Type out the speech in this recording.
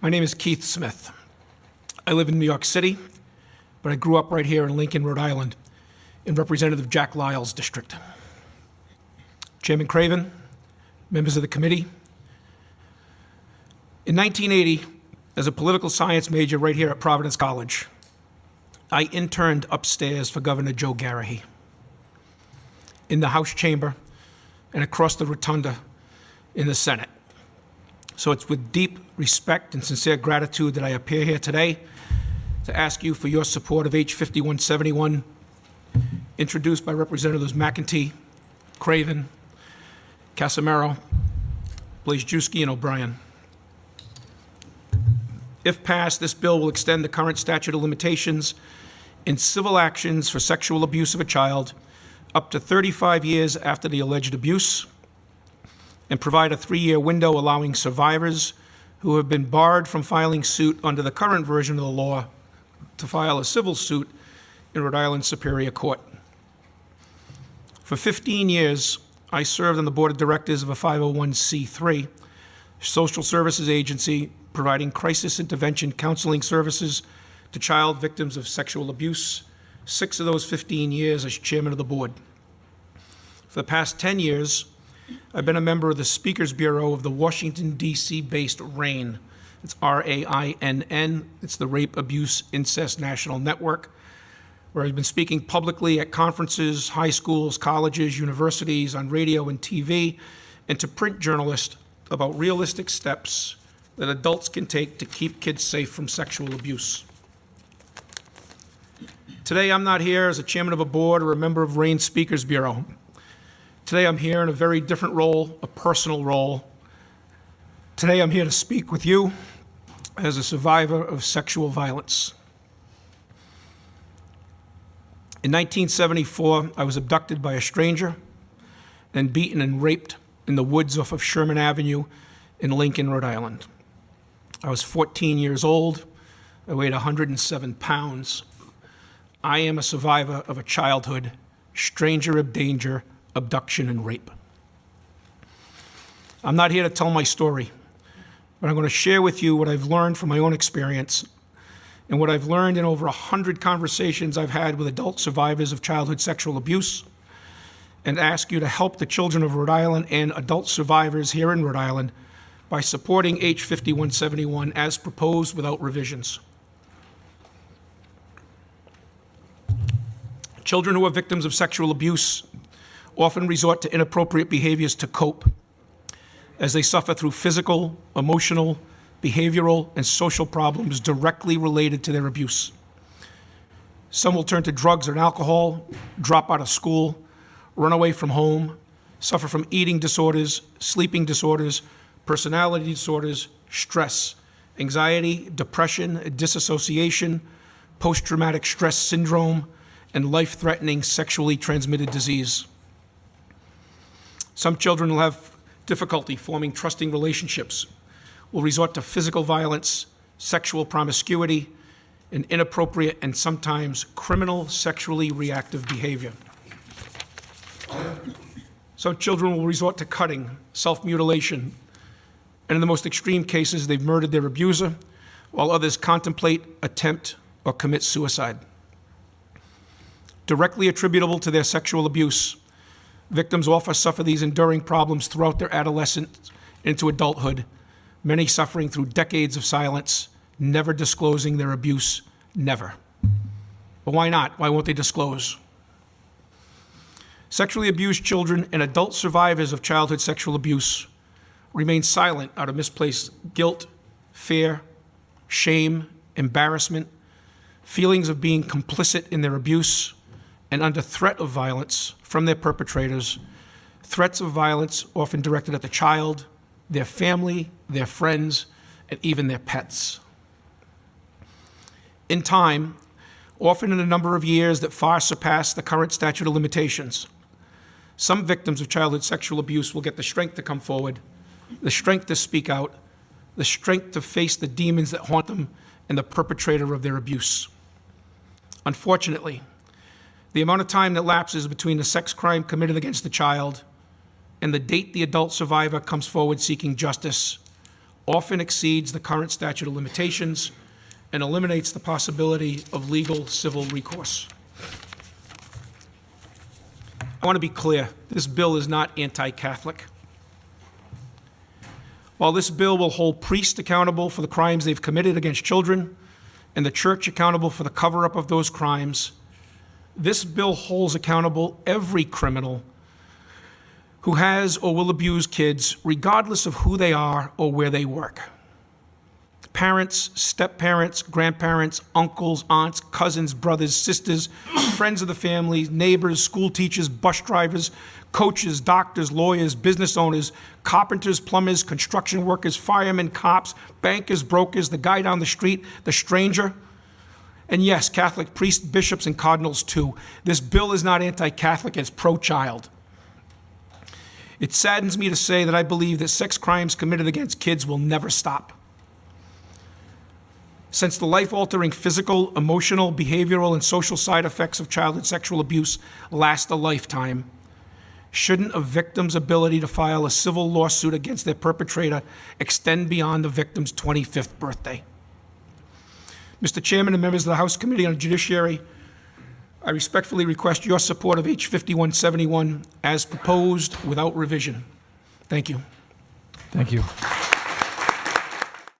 My name is Keith Smith. I live in New York City, but I grew up right here in Lincoln, Rhode Island, in Representative Jack Lyle's district. Chairman Craven, members of the committee. In 1980, as a political science major right here at Providence College, I interned upstairs for Governor Joe Garrahy in the House chamber and across the rotunda in the Senate. So it's with deep respect and sincere gratitude that I appear here today to ask you for your support of H 5171, introduced by Representatives McEntee, Craven, Casimiro, Blazejewski, and O'Brien. If passed, this bill will extend the current statute of limitations in civil actions for sexual abuse of a child up to 35 years after the alleged abuse, and provide a 3-year window allowing survivors who have been barred from filing suit under the current version of the law to file a civil suit in Rhode Island Superior Court. For 15 years, I served on the board of directors of a 501c3 social services agency providing crisis intervention counseling services to child victims of sexual abuse, 6 of those 15 years as chairman of the board. For the past 10 years, I've been a member of the Speakers Bureau of the Washington, D.C.-based RAINN. It's R-A-I-N-N. It's the Rape, Abuse, Incest National Network, where I've been speaking publicly at conferences, high schools, colleges, universities, on radio and TV, and to print journalists about realistic steps that adults can take to keep kids safe from sexual abuse. Today, I'm not here as a chairman of a board or a member of RAINN's Speakers Bureau. Today, I'm here in a very different role, a personal role. Today, I'm here to speak with you as a survivor of sexual violence. In 1974, I was abducted by a stranger and beaten and raped in the woods off of Sherman Avenue in Lincoln, Rhode Island. I was 14 years old. I weighed 107 pounds. I am a survivor of a childhood stranger of danger, abduction, and rape. I'm not here to tell my story, but I'm going to share with you what I've learned from my own experience and what I've learned in over 100 conversations I've had with adult survivors of childhood sexual abuse, and ask you to help the children of Rhode Island and adult survivors here in Rhode Island by supporting H 5171 as proposed without revisions. Children who are victims of sexual abuse often resort to inappropriate behaviors to cope as they suffer through physical, emotional, behavioral, and social problems directly related to their abuse. Some will turn to drugs and alcohol, drop out of school, run away from home, suffer from eating disorders, sleeping disorders, personality disorders, stress, anxiety, depression, disassociation, post-traumatic stress syndrome, and life-threatening sexually transmitted disease. Some children will have difficulty forming trusting relationships, will resort to physical violence, sexual promiscuity, and inappropriate and sometimes criminal sexually reactive behavior. Some children will resort to cutting, self-mutilation, and in the most extreme cases, they've murdered their abuser, while others contemplate, attempt, or commit suicide. Directly attributable to their sexual abuse, victims often suffer these enduring problems throughout their adolescence into adulthood, many suffering through decades of silence, never disclosing their abuse, never. But why not? Why won't they disclose? Sexually abused children and adult survivors of childhood sexual abuse remain silent out of misplaced guilt, fear, shame, embarrassment, feelings of being complicit in their abuse, and under threat of violence from their perpetrators, threats of violence often directed at the child, their family, their friends, and even their pets. In time, often in a number of years that far surpass the current statute of limitations, some victims of childhood sexual abuse will get the strength to come forward, the strength to speak out, the strength to face the demons that haunt them and the perpetrator of their abuse. Unfortunately, the amount of time that lapses between the sex crime committed against the child and the date the adult survivor comes forward seeking justice often exceeds the current statute of limitations and eliminates the possibility of legal civil recourse. I want to be clear, this bill is not anti-Catholic. While this bill will hold priests accountable for the crimes they've committed against children and the church accountable for the cover-up of those crimes, this bill holds accountable every criminal who has or will abuse kids, regardless of who they are or where they work. Parents, step-parents, grandparents, uncles, aunts, cousins, brothers, sisters, friends of the family, neighbors, school teachers, bus drivers, coaches, doctors, lawyers, business owners, carpenters, plumbers, construction workers, firemen, cops, bankers, brokers, the guy down the street, the stranger, and yes, Catholic priests, bishops, and cardinals too. This bill is not anti-Catholic, it's pro-child. It saddens me to say that I believe that sex crimes committed against kids will never stop. Since the life-altering physical, emotional, behavioral, and social side effects of childhood sexual abuse last a lifetime, shouldn't a victim's ability to file a civil lawsuit against their perpetrator extend beyond the victim's 25th birthday? Mr. Chairman and members of the House Committee on Judiciary, I respectfully request your support of H. 5171 as proposed without revision. Thank you. Thank you.